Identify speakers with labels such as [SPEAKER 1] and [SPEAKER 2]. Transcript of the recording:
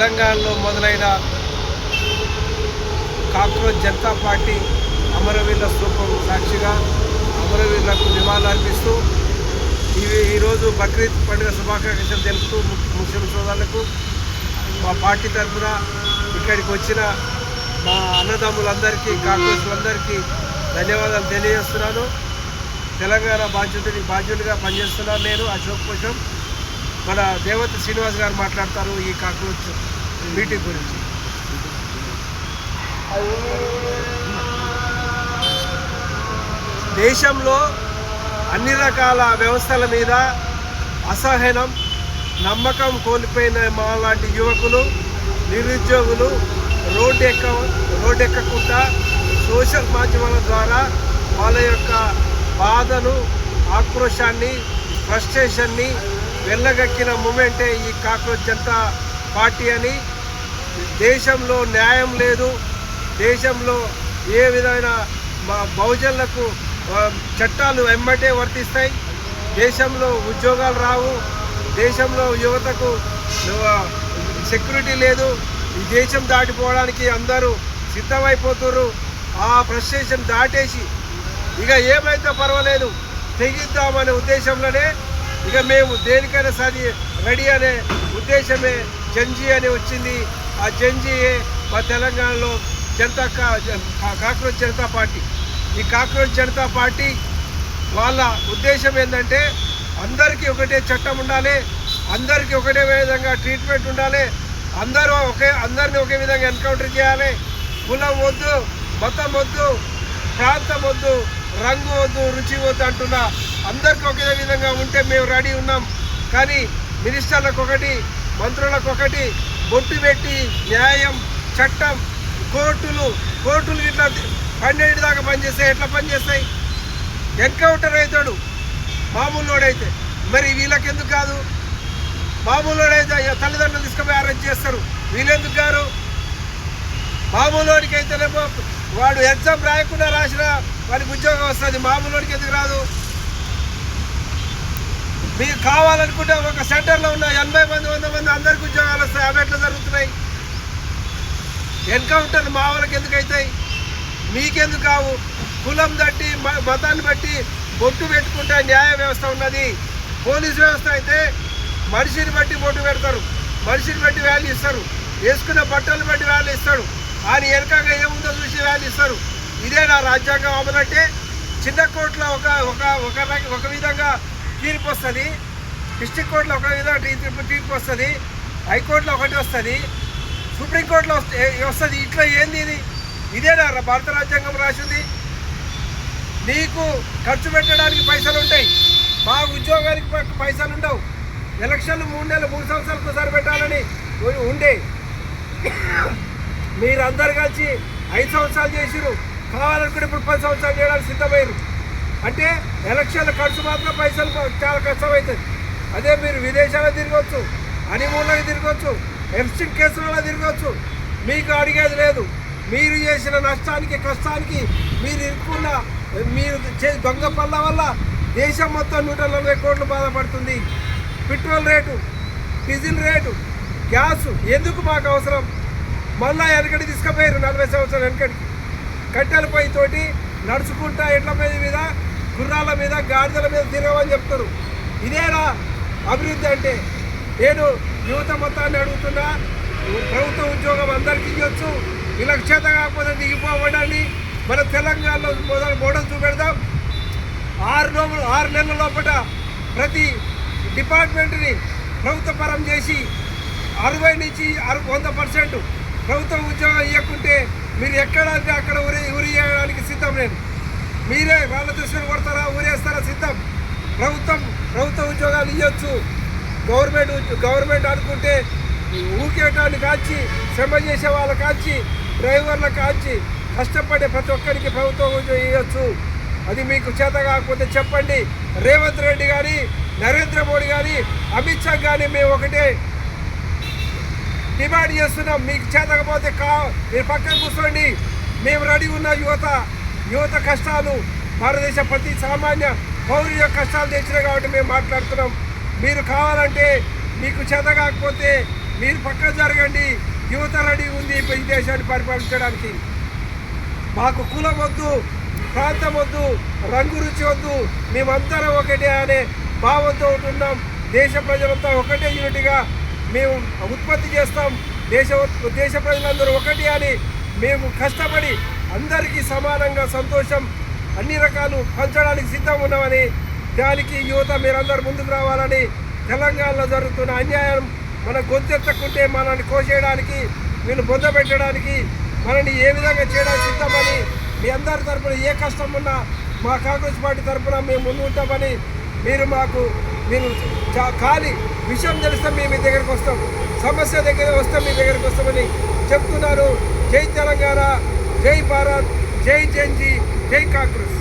[SPEAKER 1] తెలంగాణలో మొదలైన cockroach Janata party అమరవీరుల స్తూపం సాక్షిగా అమరవీరులకు నివాళులర్పిస్తూ ఈరోజు బక్రీద్ పండుగ శుభాకాంక్షలు తెలుపుతూ ముస్లిం సోదరులకు మా పార్టీ తరఫున ఇక్కడికి వచ్చిన మా అన్నదమ్ములందరికీ కాంగ్రెస్లందరికీ ధన్యవాదాలు తెలియజేస్తున్నాను. తెలంగాణ బాధ్యుడిగా పనిచేస్తున్నాను నేను. అశోక్ కోసం మన దేవత శ్రీనివాస్ గారు మాట్లాడతారు ఈ కాక్రోచ్ మీటింగ్ గురించి. దేశంలో అన్ని రకాల వ్యవస్థల మీద అసహనం నమ్మకం కోల్పోయిన మా లాంటి యువకులు నిరుద్యోగులు రోడ్డెక్కకుండా సోషల్ మాధ్యమాల ద్వారా వాళ్ళ యొక్క బాధను ఆక్రోశాన్ని ఫ్రస్ట్రేషన్ని వెళ్ళగక్కిన మూమెంటే ఈ కాక్రోచ్ జనతా పార్టీ అని. దేశంలో న్యాయం లేదు, దేశంలో ఏ విధమైన బహుజనులకు చట్టాలు వెంబటే వర్తిస్తాయి, దేశంలో ఉద్యోగాలు రావు, దేశంలో యువతకు సెక్యూరిటీ లేదు, ఈ దేశం దాటిపోవడానికి అందరూ సిద్ధమైపోతున్నారు. ఆ ఫ్రస్ట్రేషన్ దాటేసి ఇక ఏమైతే పర్వాలేదు తెగిద్దామనే ఉద్దేశంలోనే ఇక మేము దేనికైనా సరి రెడీ అనే ఉద్దేశమే జంజీ అని వచ్చింది. ఆ జంజీయే మా తెలంగాణలో కాక్రోచ్ జనతా పార్టీ. ఈ కాక్రోచ్ జనతా పార్టీ వాళ్ళ ఉద్దేశం ఏంటంటే అందరికీ ఒకటే చట్టం ఉండాలి, అందరికీ ఒకటే విధంగా ట్రీట్మెంట్ ఉండాలి, అందరినీ ఒకే విధంగా ఎన్కౌంటర్ చేయాలి, కులం వద్దు, మతం వద్దు, ప్రాంతం వద్దు, రంగు వద్దు, రుచి వద్దు అంటున్నా అందరికీ ఒకే విధంగా ఉంటే మేము రెడీ ఉన్నాం. కానీ మినిస్టర్లకు ఒకటి, మంత్రులకు ఒకటి బొట్టు పెట్టి న్యాయం చట్టం కోర్టులు ఇట్లా 12 దాకా పనిచేస్తాయి. ఎట్లా పనిచేస్తాయి? ఎన్కౌంటర్ అవుతాడు మామూలుడైతే, మరి వీళ్ళకెందుకు కాదు? మామూలుడైతే తల్లిదండ్రులు తీసుకుపోయి అరెస్ట్ చేస్తారు, వీళ్ళెందుకు గారు? మామూలుడికి అయితేనేమో వాడు ఎగ్జామ్ రాయకుండా రాసినా వాడికి ఉద్యోగం వస్తుంది, మామూలుడికి ఎందుకు రాదు? మీకు కావాలనుకుంటే ఒక సెంటర్లో ఉన్న 80 మంది 100 మంది అందరికి ఉద్యోగాలు వస్తాయి. అవి ఎట్లా జరుగుతున్నాయి? ఎన్కౌంటర్లు మా వాళ్ళకి ఎందుకు అవుతాయి? మీకెందుకు కావు? కులం తట్టి మతాన్ని బట్టి బొట్టు పెట్టుకుంటే న్యాయ వ్యవస్థ ఉన్నది. పోలీసు వ్యవస్థ అయితే మనిషిని బట్టి బొట్టు పెడతారు, మనిషిని బట్టి వాల్యూ ఇస్తారు, వేసుకున్న బట్టలను బట్టి వాల్యూ ఇస్తాడు, ఆయన వెనకగా ఏముందో చూసి వాల్యూ ఇస్తారు. ఇదే నా రాజ్యాంగం అమలంటే. చిన్న కోర్టులో ఒక విధంగా తీర్పు వస్తుంది, డిస్ట్రిక్ట్ కోర్టులో ఒక విధంగా తీర్పు వస్తుంది, హైకోర్టులో ఒకటి వస్తుంది, సుప్రీంకోర్టులో వస్తుంది. ఇట్లా ఏంది ఇది? ఇదేనా భారత రాజ్యాంగం రాసింది? నీకు ఖర్చు పెట్టడానికి పైసలు ఉంటాయి, మా ఉద్యోగానికి పైసలు ఉండవు. ఎలక్షన్లు 3 సంవత్సరాలకు ఒకసారి పెట్టాలని ఉండే మీరందరు కలిసి 5 సంవత్సరాలు చేసిరు, కావాలనుకుంటే ఇప్పుడు 10 సంవత్సరాలు చేయడానికి సిద్ధమయ్యారు. అంటే ఎలక్షన్ల ఖర్చు మాత్రం పైసలు చాలా కష్టమవుతుంది. అదే మీరు విదేశాల్లో తిరగవచ్చు, హనీమూన్లకు తిరగవచ్చు, ఎఫ్సిన్ కేసులలో తిరగవచ్చు, మీకు అడిగేది లేదు. మీరు చేసిన నష్టానికి కష్టానికి మీరు దొంగ పళ్ళ వల్ల దేశం మొత్తం 140 కోట్లు బాధపడుతుంది. Petrol rate, diesel rate, gas ఎందుకు మాకు అవసరం? మళ్ళా వెనకటి తీసుకుపోయారు 40 సంవత్సరాలు వెనకటికి. కట్టెల పొయ్యితోటి నడుచుకుంటా ఎడ్ల మీద గుర్రాల మీద గాడిదల మీద తిరగమని చెప్తారు. ఇదేనా అభివృద్ధి అంటే? నేను యువత మొత్తాన్ని అడుగుతున్నా, ప్రభుత్వ ఉద్యోగం అందరికీ ఇవ్వచ్చు, వీళ్ళకి చేత కాకపోతే దిగిపోవడాన్ని మన తెలంగాణలో మోడల్ చూపెడదాం. 6 నెలల లోపల ప్రతి డిపార్ట్మెంట్ని ప్రభుత్వ పరం చేసి 60 నుంచి 100% ప్రభుత్వ ఉద్యోగం ఇవ్వకుంటే మీరు ఎక్కడంటే అక్కడ ఉరి చేయడానికి సిద్ధం. నేను మీరే వాళ్ళ దృష్టిని కొడతారా, ఊరేస్తారా? సిద్ధం. ప్రభుత్వ ఉద్యోగాలు ఇవ్వచ్చు. గవర్నమెంట్ అనుకుంటే ఊకేటాన్ని కాల్చి, శ్రమ చేసే వాళ్ళ కాల్చి, డ్రైవర్ల కాల్చి, కష్టపడే ప్రతి ఒక్కరికి ప్రభుత్వం ఉద్యోగం ఇవ్వచ్చు. అది మీకు చేత కాకపోతే చెప్పండి. రేవంత్ రెడ్డి కానీ, నరేంద్ర మోడీ కానీ, అమిత్ షా కానీ మేము ఒకటే డిమాండ్ చేస్తున్నాం. మీకు చేతకపోతే మీరు పక్కన కూర్చోండి, మేము రెడీ ఉన్న యువత కష్టాలు, భారతదేశ ప్రతి సామాన్య పౌరుల యొక్క కష్టాలు తెచ్చినాయి కాబట్టి మేము మాట్లాడుతున్నాం. మీరు కావాలంటే మీకు చేత కాకపోతే మీరు పక్కన జరగండి. యువత రెడీ ఉంది ఈ దేశాన్ని పరిపాలించడానికి. మాకు కులం వద్దు, ప్రాంతం వద్దు, రంగు రుచి వద్దు, మేమందరం ఒకటే అనే భావంతో ఉంటున్నాం. దేశ ప్రజలంతా ఒకటే యూనిట్గా మేము ఉత్పత్తి చేస్తాం. దేశ ప్రజలందరూ ఒకటి అని మేము కష్టపడి అందరికీ సమానంగా సంతోషం అన్ని రకాలు పంచడానికి సిద్ధం ఉన్నామని, దానికి యువత మీరందరూ ముందుకు రావాలని, తెలంగాణలో జరుగుతున్న అన్యాయం మన గొంతెత్తకుంటే మనల్ని కోసేయడానికి, వీళ్ళు బొంద పెట్టడానికి, మనల్ని ఏ విధంగా చేయడానికి సిద్ధమని మీ అందరి తరఫున ఏ కష్టం ఉన్నా మా కాంగ్రెస్ పార్టీ తరఫున మేము ముందు ఉంటామని, మీరు ఖాళీ విషయం తెలిస్తే మేము మీ దగ్గరికి వస్తాం, సమస్య దగ్గర వస్తే మీ దగ్గరికి వస్తామని చెప్తున్నాను. జై తెలంగాణ, జై భారత్, జై జై కాంగ్రెస్.